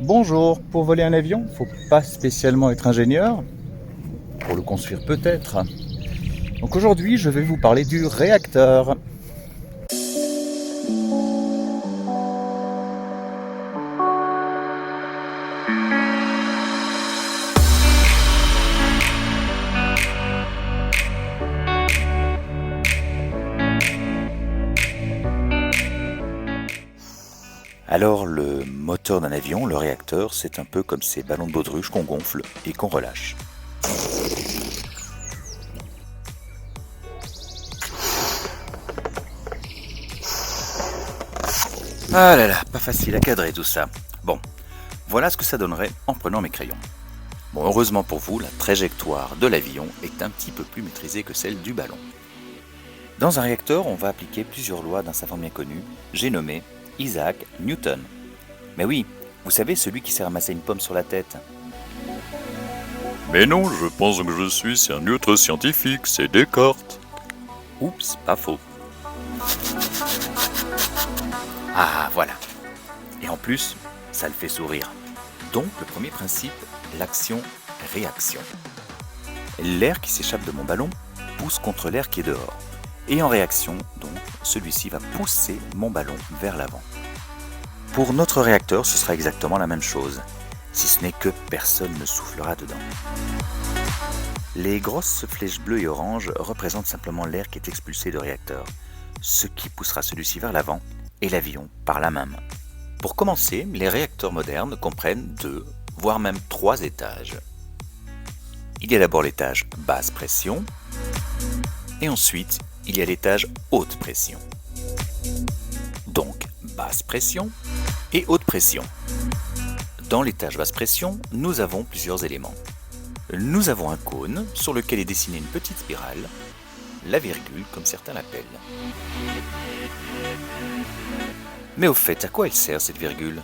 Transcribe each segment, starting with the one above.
Bonjour, pour voler un avion, faut pas spécialement être ingénieur, pour le construire peut-être. Donc aujourd'hui, je vais vous parler du réacteur. Alors le moteur d'un avion, le réacteur, c'est un peu comme ces ballons de baudruche qu'on gonfle et qu'on relâche. Ah là là, pas facile à cadrer tout ça. Bon, voilà ce que ça donnerait en prenant mes crayons. Bon, heureusement pour vous, la trajectoire de l'avion est un petit peu plus maîtrisée que celle du ballon. Dans un réacteur, on va appliquer plusieurs lois d'un savant bien connu, j'ai nommé Isaac Newton. Mais oui, vous savez, celui qui s'est ramassé une pomme sur la tête. Mais non, je pense que je suis un autre scientifique, c'est Descartes. Oups, pas faux. Ah, voilà. Et en plus, ça le fait sourire. Donc, le premier principe, l'action-réaction. L'air qui s'échappe de mon ballon pousse contre l'air qui est dehors. Et en réaction, donc, celui-ci va pousser mon ballon vers l'avant. Pour notre réacteur, ce sera exactement la même chose, si ce n'est que personne ne soufflera dedans. Les grosses flèches bleues et oranges représentent simplement l'air qui est expulsé du réacteur, ce qui poussera celui-ci vers l'avant et l'avion par la même. Pour commencer, les réacteurs modernes comprennent 2, voire même 3 étages. Il y a d'abord l'étage basse pression, et ensuite il y a l'étage haute pression. Donc basse pression et haute pression. Dans l'étage basse pression, nous avons plusieurs éléments. Nous avons un cône sur lequel est dessinée une petite spirale, la virgule comme certains l'appellent. Mais au fait, à quoi elle sert cette virgule ?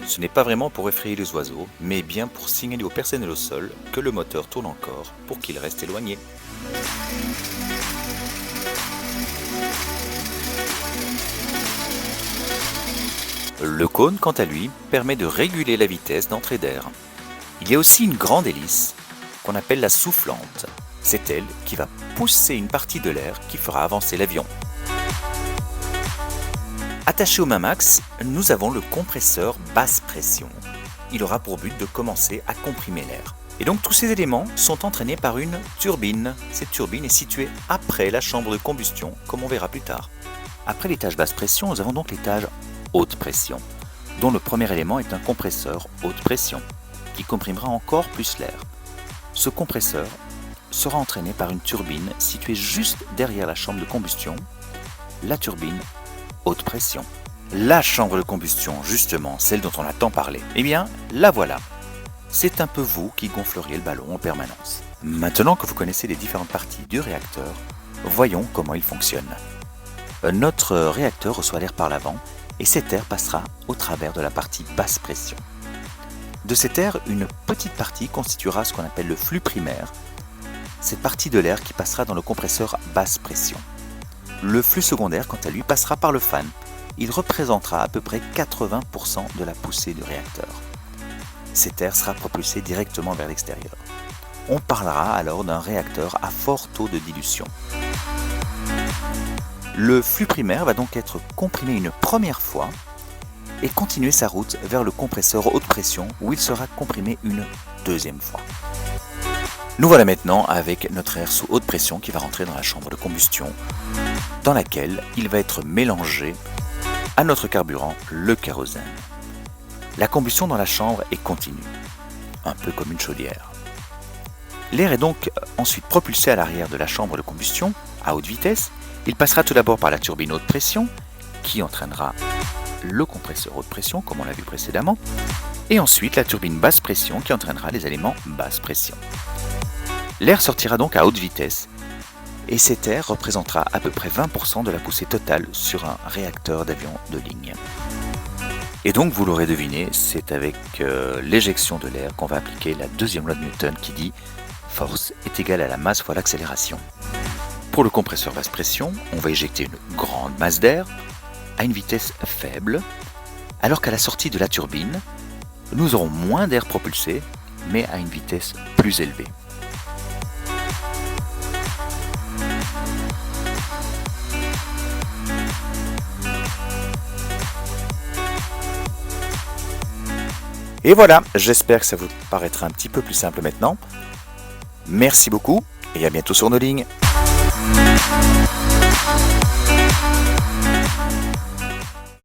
Ce n'est pas vraiment pour effrayer les oiseaux, mais bien pour signaler au personnel au sol que le moteur tourne encore pour qu'il reste éloigné. Le cône, quant à lui, permet de réguler la vitesse d'entrée d'air. Il y a aussi une grande hélice qu'on appelle la soufflante. C'est elle qui va pousser une partie de l'air qui fera avancer l'avion. Attaché au même axe, nous avons le compresseur basse pression. Il aura pour but de commencer à comprimer l'air. Et donc tous ces éléments sont entraînés par une turbine. Cette turbine est située après la chambre de combustion, comme on verra plus tard. Après l'étage basse pression, nous avons donc l'étage haute pression, dont le premier élément est un compresseur haute pression, qui comprimera encore plus l'air. Ce compresseur sera entraîné par une turbine située juste derrière la chambre de combustion, la turbine haute pression. La chambre de combustion, justement, celle dont on a tant parlé, eh bien, la voilà. C'est un peu vous qui gonfleriez le ballon en permanence. Maintenant que vous connaissez les différentes parties du réacteur, voyons comment il fonctionne. Notre réacteur reçoit l'air par l'avant et cet air passera au travers de la partie basse pression. De cet air, une petite partie constituera ce qu'on appelle le flux primaire, cette partie de l'air qui passera dans le compresseur basse pression. Le flux secondaire, quant à lui, passera par le fan. Il représentera à peu près 80% de la poussée du réacteur. Cet air sera propulsé directement vers l'extérieur. On parlera alors d'un réacteur à fort taux de dilution. Le flux primaire va donc être comprimé une première fois et continuer sa route vers le compresseur haute pression où il sera comprimé une deuxième fois. Nous voilà maintenant avec notre air sous haute pression qui va rentrer dans la chambre de combustion dans laquelle il va être mélangé à notre carburant, le kérosène. La combustion dans la chambre est continue, un peu comme une chaudière. L'air est donc ensuite propulsé à l'arrière de la chambre de combustion à haute vitesse. Il passera tout d'abord par la turbine haute pression qui entraînera le compresseur haute pression comme on l'a vu précédemment et ensuite la turbine basse pression qui entraînera les éléments basse pression. L'air sortira donc à haute vitesse et cet air représentera à peu près 20% de la poussée totale sur un réacteur d'avion de ligne. Et donc vous l'aurez deviné, c'est avec l'éjection de l'air qu'on va appliquer la deuxième loi de Newton qui dit « force est égale à la masse fois l'accélération ». Pour le compresseur basse pression, on va éjecter une grande masse d'air à une vitesse faible alors qu'à la sortie de la turbine, nous aurons moins d'air propulsé, mais à une vitesse plus élevée. Et voilà, j'espère que ça vous paraîtra un petit peu plus simple maintenant. Merci beaucoup et à bientôt sur nos lignes.